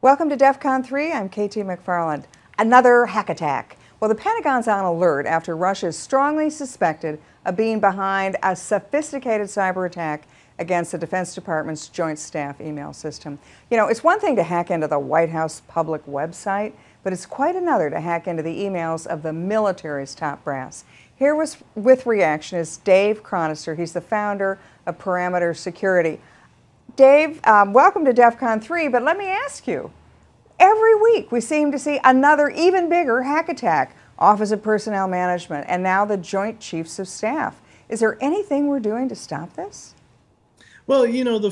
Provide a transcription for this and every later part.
Welcome to DEF CON 3. I'm KT McFarland. Another hack attack. Well, the Pentagon's on alert after Russia is strongly suspected of being behind a sophisticated cyber attack against the Defense Department's Joint Staff email system. You know, it's one thing to hack into the White House public website, but it's quite another to hack into the emails of the military's top brass. Here with reaction is Dave Chronister. He's the founder of Parameter Security. Dave, welcome to DEF CON 3, but let me ask you, every week we seem to see another even bigger hack attack, Office of Personnel Management, and now the Joint Chiefs of Staff. Is there anything we're doing to stop this? Well, you know, the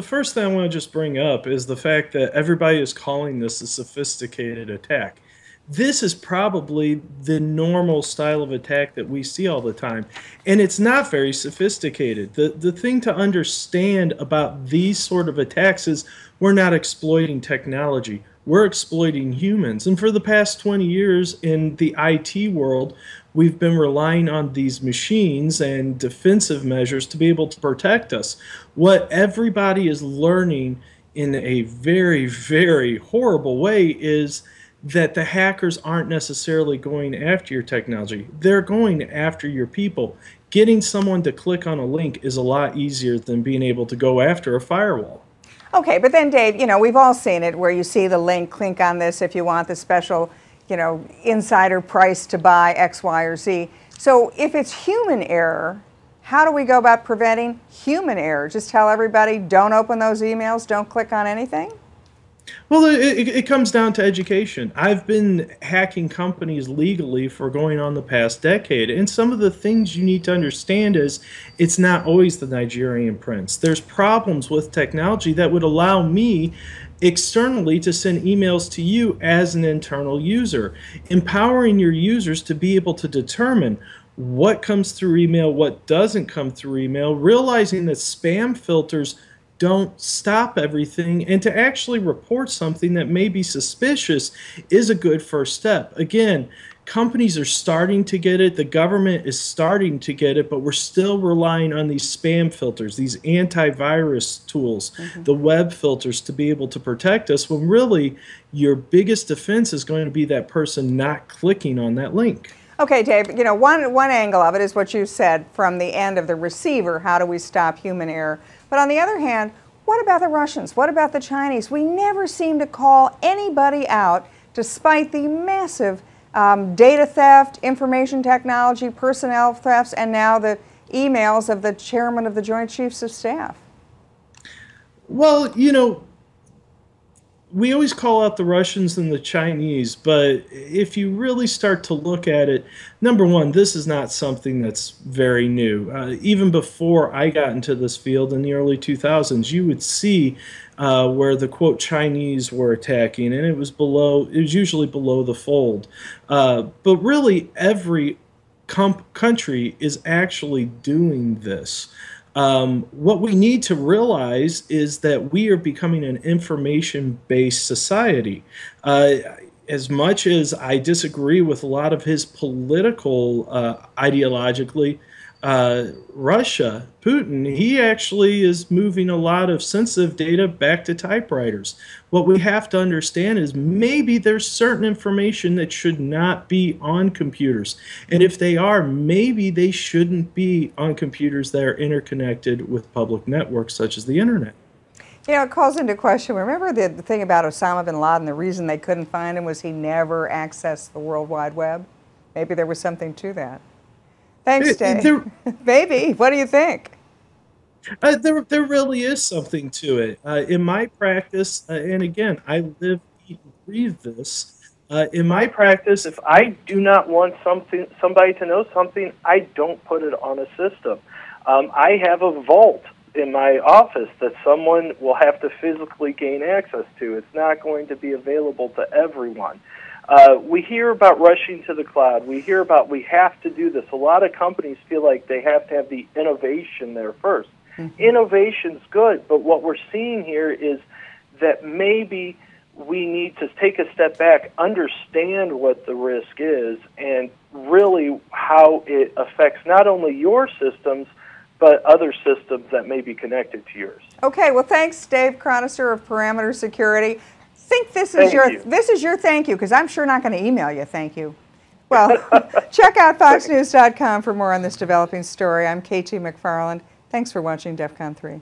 first thing I want to just bring up is the fact that everybody is calling this a sophisticated attack. This is probably the normal style of attack that we see all the time, and it's not very sophisticated. The thing to understand about these sort of attacks is we're not exploiting technology. We're exploiting humans. And for the past 20 years in the IT world, we've been relying on these machines and defensive measures to be able to protect us. What everybody is learning in a very, very horrible way is that the hackers aren't necessarily going after your technology. They're going after your people. Getting someone to click on a link is a lot easier than being able to go after a firewall. Okay, but then Dave, you know, we've all seen it where you see the link, click on this if you want the special, you know, insider price to buy X, Y, or Z. So if it's human error, how do we go about preventing human error? Just tell everybody, don't open those emails, don't click on anything? Well, it comes down to education. I've been hacking companies legally for going on the past decade, and some of the things you need to understand is it's not always the Nigerian prince. There's problems with technology that would allow me externally to send emails to you as an internal user, empowering your users to be able to determine what comes through email, what doesn't come through email, realizing that spam filters don't stop everything, and to actually report something that may be suspicious is a good first step. Again, companies are starting to get it, the government is starting to get it, but we're still relying on these spam filters, these antivirus tools, the web filters to be able to protect us, when really your biggest defense is going to be that person not clicking on that link. Okay, Dave, you know, one angle of it is what you said from the end of the receiver, how do we stop human error? But on the other hand, what about the Russians? What about the Chinese? We never seem to call anybody out despite the massive data theft, information technology, personnel thefts, and now the emails of the chairman of the Joint Chiefs of Staff. Well, you know, we always call out the Russians and the Chinese, but if you really start to look at it, number one, this is not something that's very new. Even before I got into this field in the early 2000s, you would see where the quote Chinese were attacking, and it was usually below the fold. But really, every country is actually doing this. What we need to realize is that we are becoming an information-based society. As much as I disagree with a lot of his political, ideologically, Russia, Putin, he actually is moving a lot of sensitive data back to typewriters. What we have to understand is maybe there's certain information that should not be on computers. And if they are, maybe they shouldn't be on computers that are interconnected with public networks such as the internet. You know, it calls into question, remember the thing about Osama bin Laden, the reason they couldn't find him was he never accessed the World Wide Web? Maybe there was something to that. Thanks, Dave. Maybe. What do you think? There really is something to it. In my practice, and again, I live, eat, and breathe this. In my practice, if I do not want somebody to know something, I don't put it on a system. I have a vault in my office that someone will have to physically gain access to. It's not going to be available to everyone. We hear about rushing to the cloud. We hear about we have to do this. A lot of companies feel like they have to have the innovation there first. Innovation's good, but what we're seeing here is that maybe we need to take a step back, understand what the risk is, and really how it affects not only your systems, but other systems that may be connected to yours. Okay, well, thanks, Dave Chronister of Parameter Security. think this is Thank you. this is your thank you, because I'm sure not going to email you thank you. Well, check out foxnews.com for more on this developing story. I'm KT McFarland. Thanks for watching DEF CON 3.